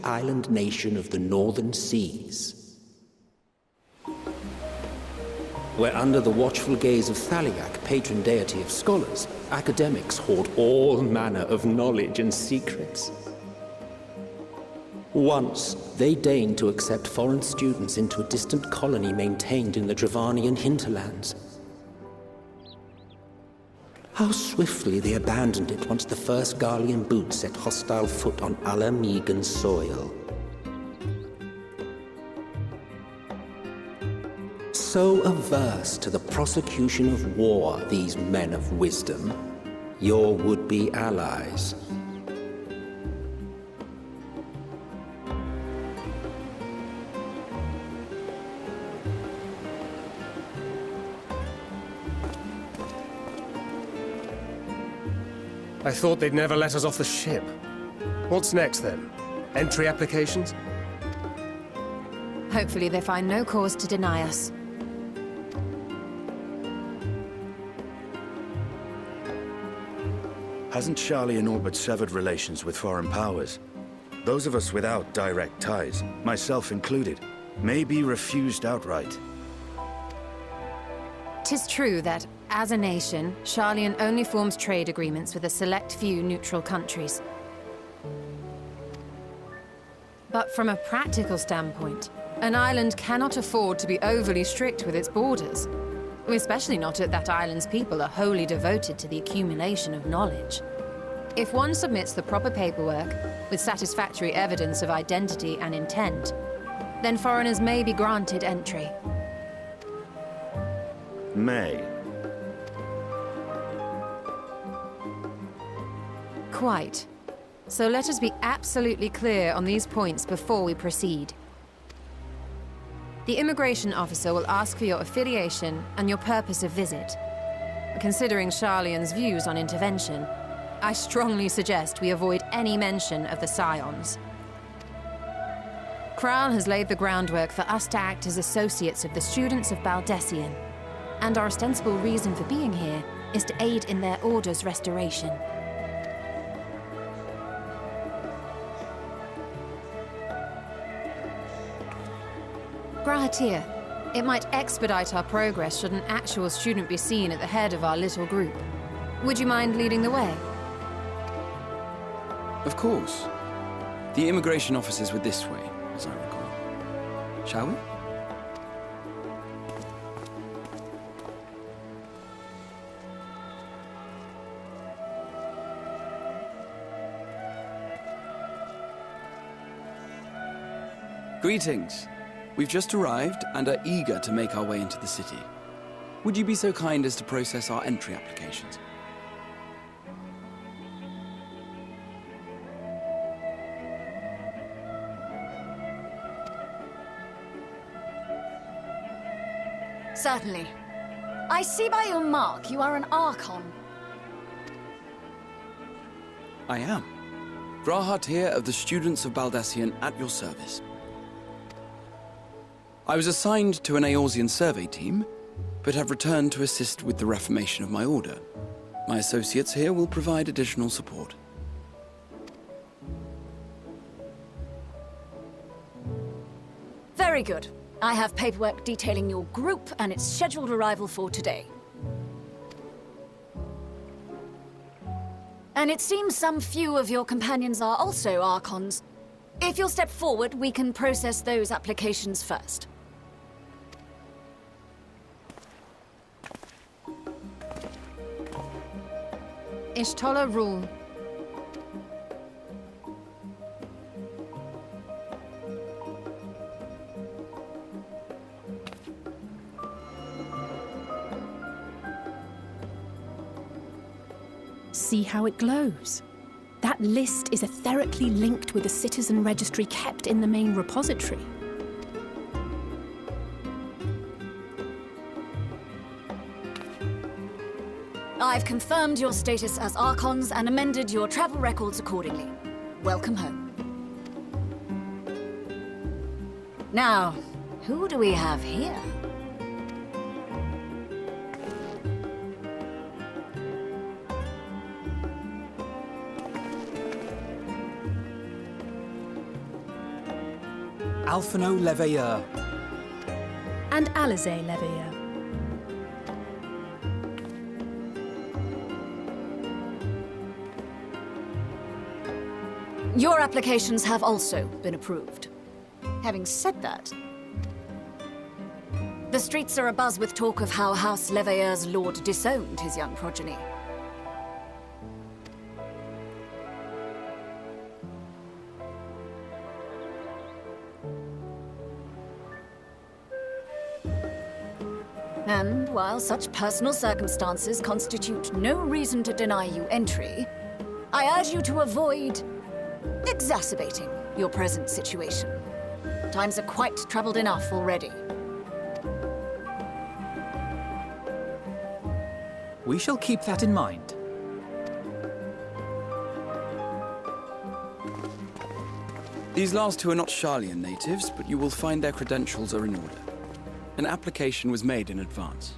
island nation of the northern seas. Where under the watchful gaze of Thaliak, patron deity of scholars, academics hoard all manner of knowledge and secrets. Once, they deigned to accept foreign students into a distant colony maintained in the Dravanian hinterlands. How swiftly they abandoned it once the first Garlean boot set hostile foot on Alamegan soil. So averse to the prosecution of war, these men of wisdom, your would-be allies. I thought they'd never let us off the ship. What's next, then? Entry applications? Hopefully they find no cause to deny us. Hasn't Sharlayan all but severed relations with foreign powers? Those of us without direct ties, myself included, may be refused outright. 'Tis true that, as a nation, Sharlayan only forms trade agreements with a select few neutral countries. But from a practical standpoint, an island cannot afford to be overly strict with its borders. Especially not if that island's people are wholly devoted to the accumulation of knowledge. If one submits the proper paperwork, with satisfactory evidence of identity and intent, then foreigners may be granted entry. May. Quite. So let us be absolutely clear on these points before we proceed. The immigration officer will ask for your affiliation and your purpose of visit. Considering Sharlayan's views on intervention, I strongly suggest we avoid any mention of the Scions. Kral has laid the groundwork for us to act as associates of the students of Baldessian, and our ostensible reason for being here is to aid in their order's restoration. Grahatir, it might expedite our progress should an actual student be seen at the head of our little group. Would you mind leading the way? Of course. The immigration officers were this way, as I recall. Shall we? Greetings. We've just arrived and are eager to make our way into the city. Would you be so kind as to process our entry applications? Certainly. I see by your mark you are an Archon. I am. Grahatir of the Students of Baldessian at your service. I was assigned to an Eorzean survey team, but have returned to assist with the reformation of my order. My associates here will provide additional support. Very good. I have paperwork detailing your group and its scheduled arrival for today. And it seems some few of your companions are also Archons. If you'll step forward, we can process those applications first. Ishtola rule. See how it glows? That list is etherically linked with a citizen registry kept in the main repository. I've confirmed your status as Archons and amended your travel records accordingly. Welcome home. Now, who do we have here? Alphino Leveilleur. And Alizé Leveilleur. Your applications have also been approved. Having said that, the streets are abuzz with talk of how House Leveilleur's lord disowned his young progeny. And while such personal circumstances constitute no reason to deny you entry, I urge you to avoid exacerbating your present situation. Times are quite troubled enough already. We shall keep that in mind. These last two are not Sharlayan natives, but you will find their credentials are in order. An application was made in advance.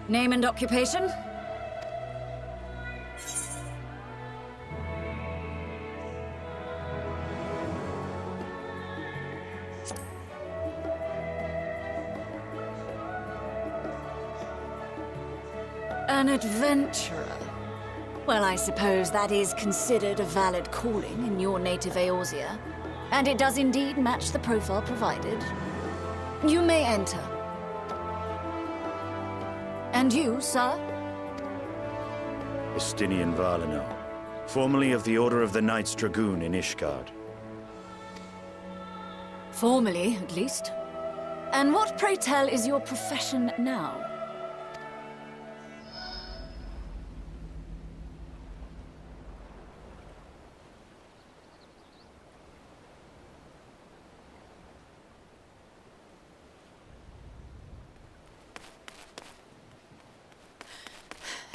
Name and occupation? An adventurer. Well, I suppose that is considered a valid calling in your native Eorzea. And it does indeed match the profile provided. You may enter. And you, sir? Estinian Valeno, formerly of the Order of the Knights Dragoon in Ishgard. Formally, at least. And what, pray tell, is your profession now?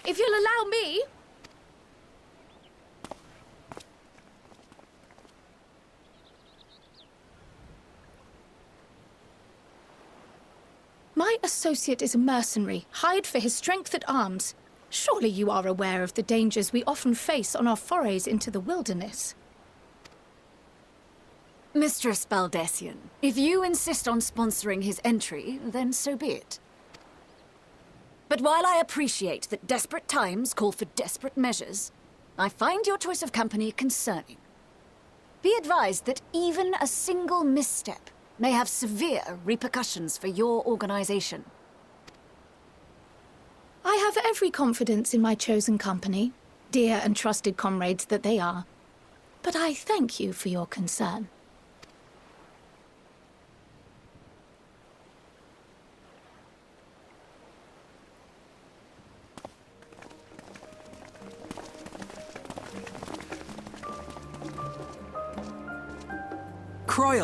If you'll allow me... My associate is a mercenary, hired for his strength at arms. Surely you are aware of the dangers we often face on our forays into the wilderness. Mistress Baldessian, if you insist on sponsoring his entry, then so be it. But while I appreciate that desperate times call for desperate measures, I find your choice of company concerning. Be advised that even a single misstep may have severe repercussions for your organization. I have every confidence in my chosen company, dear and trusted comrades that they are. But I thank you for your concern. Croyle.